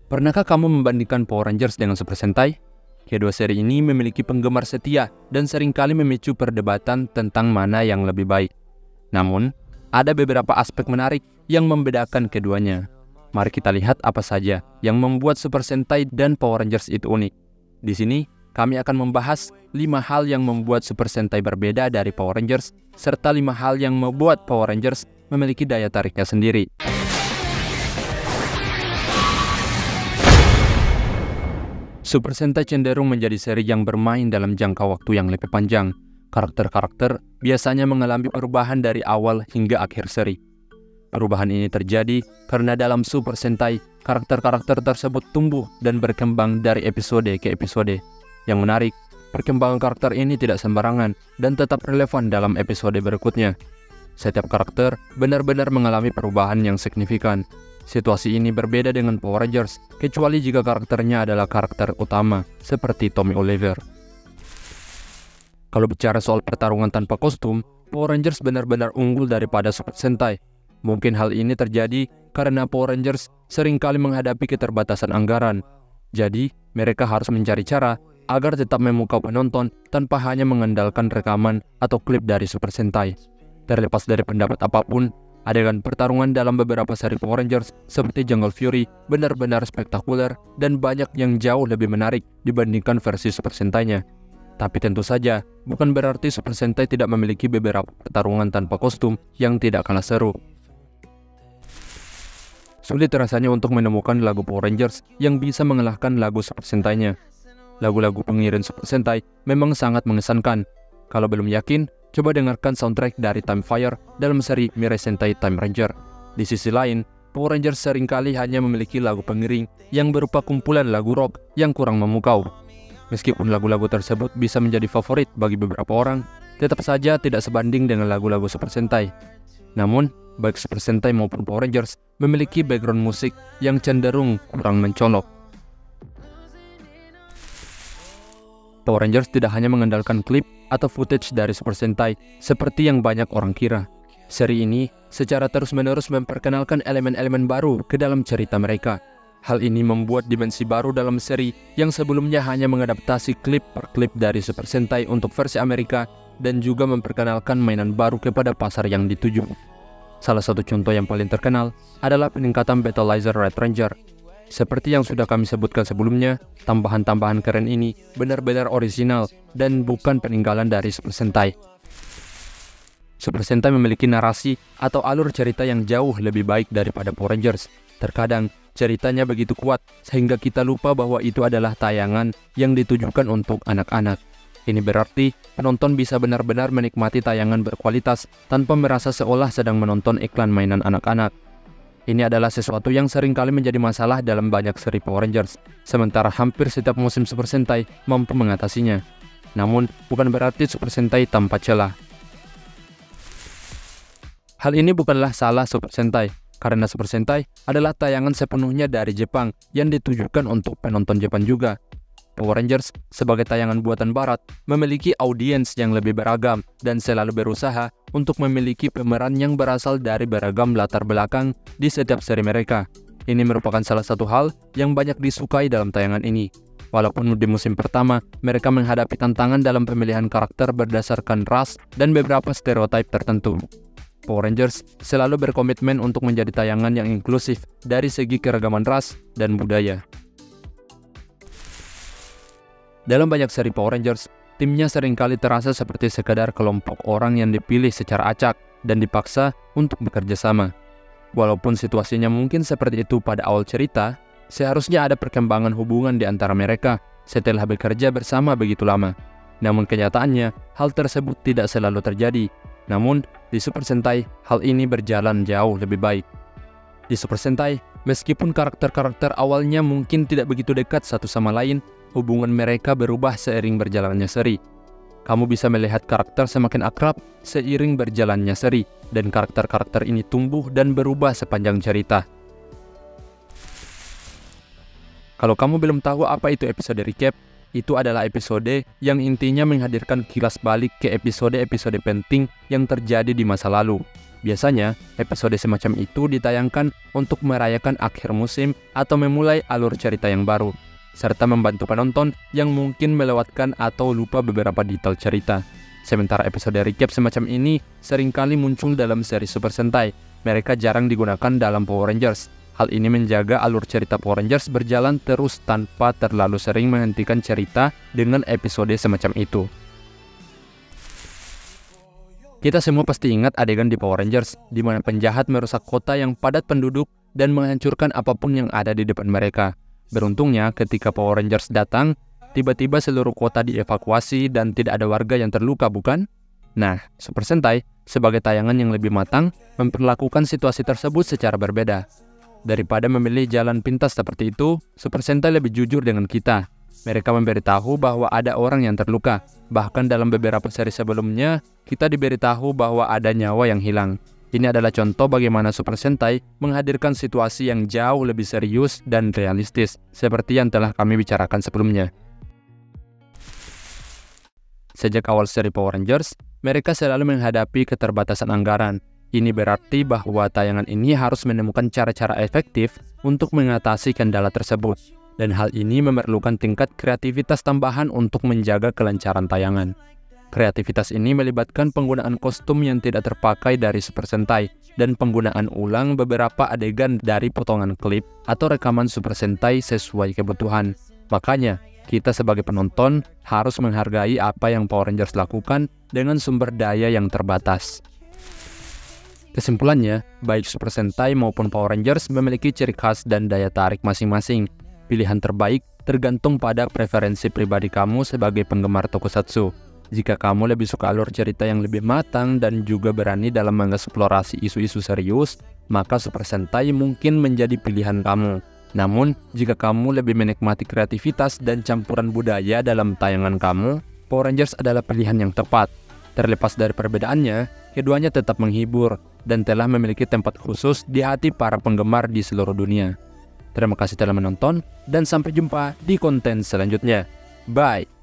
Pernahkah kamu membandingkan Power Rangers dengan Super Sentai? Kedua seri ini memiliki penggemar setia dan seringkali memicu perdebatan tentang mana yang lebih baik. Namun, ada beberapa aspek menarik yang membedakan keduanya. Mari kita lihat apa saja yang membuat Super Sentai dan Power Rangers itu unik. Di sini, kami akan membahas 5 hal yang membuat Super Sentai berbeda dari Power Rangers, serta 5 hal yang membuat Power Rangers memiliki daya tariknya sendiri. Super Sentai cenderung menjadi seri yang bermain dalam jangka waktu yang lebih panjang. Karakter-karakter biasanya mengalami perubahan dari awal hingga akhir seri. Perubahan ini terjadi karena dalam Super Sentai, karakter-karakter tersebut tumbuh dan berkembang dari episode ke episode. Yang menarik, perkembangan karakter ini tidak sembarangan dan tetap relevan dalam episode berikutnya. Setiap karakter benar-benar mengalami perubahan yang signifikan. Situasi ini berbeda dengan Power Rangers, kecuali jika karakternya adalah karakter utama, seperti Tommy Oliver. Kalau bicara soal pertarungan tanpa kostum, Power Rangers benar-benar unggul daripada Super Sentai. Mungkin hal ini terjadi karena Power Rangers seringkali menghadapi keterbatasan anggaran. Jadi, mereka harus mencari cara agar tetap memukau penonton tanpa hanya mengandalkan rekaman atau klip dari Super Sentai. Terlepas dari pendapat apapun, adegan pertarungan dalam beberapa seri Power Rangers seperti Jungle Fury benar-benar spektakuler dan banyak yang jauh lebih menarik dibandingkan versi Super Sentai-nya. Tapi tentu saja, bukan berarti Super Sentai tidak memiliki beberapa pertarungan tanpa kostum yang tidak kalah seru. Sulit rasanya untuk menemukan lagu Power Rangers yang bisa mengalahkan lagu Super Sentai-nya. Lagu-lagu pengiring Super Sentai memang sangat mengesankan. Kalau belum yakin, coba dengarkan soundtrack dari Time Fire dalam seri Mirai Sentai Time Ranger. Di sisi lain, Power Rangers seringkali hanya memiliki lagu pengiring yang berupa kumpulan lagu rock yang kurang memukau. Meskipun lagu-lagu tersebut bisa menjadi favorit bagi beberapa orang, tetap saja tidak sebanding dengan lagu-lagu Super Sentai. Namun, baik Super Sentai maupun Power Rangers memiliki background musik yang cenderung kurang mencolok. Power Rangers tidak hanya mengandalkan klip atau footage dari Super Sentai seperti yang banyak orang kira. Seri ini secara terus-menerus memperkenalkan elemen-elemen baru ke dalam cerita mereka. Hal ini membuat dimensi baru dalam seri yang sebelumnya hanya mengadaptasi klip per klip dari Super Sentai untuk versi Amerika dan juga memperkenalkan mainan baru kepada pasar yang dituju. Salah satu contoh yang paling terkenal adalah peningkatan Battleizer Red Ranger. Seperti yang sudah kami sebutkan sebelumnya, tambahan-tambahan keren ini benar-benar orisinal dan bukan peninggalan dari Super Sentai. Super Sentai memiliki narasi atau alur cerita yang jauh lebih baik daripada Power Rangers. Terkadang, ceritanya begitu kuat sehingga kita lupa bahwa itu adalah tayangan yang ditujukan untuk anak-anak. Ini berarti penonton bisa benar-benar menikmati tayangan berkualitas tanpa merasa seolah sedang menonton iklan mainan anak-anak. Ini adalah sesuatu yang seringkali menjadi masalah dalam banyak seri Power Rangers, sementara hampir setiap musim Super Sentai mampu mengatasinya. Namun, bukan berarti Super Sentai tanpa celah. Hal ini bukanlah salah Super Sentai, karena Super Sentai adalah tayangan sepenuhnya dari Jepang yang ditujukan untuk penonton Jepang juga. Power Rangers sebagai tayangan buatan barat memiliki audiens yang lebih beragam dan selalu berusaha untuk memiliki pemeran yang berasal dari beragam latar belakang di setiap seri mereka. Ini merupakan salah satu hal yang banyak disukai dalam tayangan ini. Walaupun di musim pertama mereka menghadapi tantangan dalam pemilihan karakter berdasarkan ras dan beberapa stereotip tertentu. Power Rangers selalu berkomitmen untuk menjadi tayangan yang inklusif dari segi keragaman ras dan budaya. Dalam banyak seri Power Rangers, timnya seringkali terasa seperti sekadar kelompok orang yang dipilih secara acak dan dipaksa untuk bekerja sama. Walaupun situasinya mungkin seperti itu pada awal cerita, seharusnya ada perkembangan hubungan di antara mereka setelah bekerja bersama begitu lama. Namun kenyataannya, hal tersebut tidak selalu terjadi. Namun, di Super Sentai, hal ini berjalan jauh lebih baik. Di Super Sentai, meskipun karakter-karakter awalnya mungkin tidak begitu dekat satu sama lain, hubungan mereka berubah seiring berjalannya seri. Kamu bisa melihat karakter semakin akrab seiring berjalannya seri, dan karakter-karakter ini tumbuh dan berubah sepanjang cerita. Kalau kamu belum tahu apa itu episode recap, itu adalah episode yang intinya menghadirkan kilas balik ke episode-episode penting yang terjadi di masa lalu. Biasanya, episode semacam itu ditayangkan untuk merayakan akhir musim atau memulai alur cerita yang baru, serta membantu penonton yang mungkin melewatkan atau lupa beberapa detail cerita. Sementara episode recap semacam ini seringkali muncul dalam seri Super Sentai. Mereka jarang digunakan dalam Power Rangers. Hal ini menjaga alur cerita Power Rangers berjalan terus tanpa terlalu sering menghentikan cerita dengan episode semacam itu. Kita semua pasti ingat adegan di Power Rangers, di mana penjahat merusak kota yang padat penduduk dan menghancurkan apapun yang ada di depan mereka. Beruntungnya, ketika Power Rangers datang, tiba-tiba seluruh kota dievakuasi dan tidak ada warga yang terluka, bukan? Nah, Super Sentai, sebagai tayangan yang lebih matang, memperlakukan situasi tersebut secara berbeda. Daripada memilih jalan pintas seperti itu, Super Sentai lebih jujur dengan kita. Mereka memberitahu bahwa ada orang yang terluka. Bahkan dalam beberapa seri sebelumnya, kita diberitahu bahwa ada nyawa yang hilang. Ini adalah contoh bagaimana Super Sentai menghadirkan situasi yang jauh lebih serius dan realistis, seperti yang telah kami bicarakan sebelumnya. Sejak awal seri Power Rangers, mereka selalu menghadapi keterbatasan anggaran. Ini berarti bahwa tayangan ini harus menemukan cara-cara efektif untuk mengatasi kendala tersebut. Dan hal ini memerlukan tingkat kreativitas tambahan untuk menjaga kelancaran tayangan. Kreativitas ini melibatkan penggunaan kostum yang tidak terpakai dari Super Sentai dan penggunaan ulang beberapa adegan dari potongan klip atau rekaman Super Sentai sesuai kebutuhan. Makanya, kita sebagai penonton harus menghargai apa yang Power Rangers lakukan dengan sumber daya yang terbatas. Kesimpulannya, baik Super Sentai maupun Power Rangers memiliki ciri khas dan daya tarik masing-masing. Pilihan terbaik tergantung pada preferensi pribadi kamu sebagai penggemar tokusatsu. Jika kamu lebih suka alur cerita yang lebih matang dan juga berani dalam mengeksplorasi isu-isu serius, maka Super Sentai mungkin menjadi pilihan kamu. Namun, jika kamu lebih menikmati kreativitas dan campuran budaya dalam tayangan kamu, Power Rangers adalah pilihan yang tepat. Terlepas dari perbedaannya, keduanya tetap menghibur dan telah memiliki tempat khusus di hati para penggemar di seluruh dunia. Terima kasih telah menonton dan sampai jumpa di konten selanjutnya. Bye!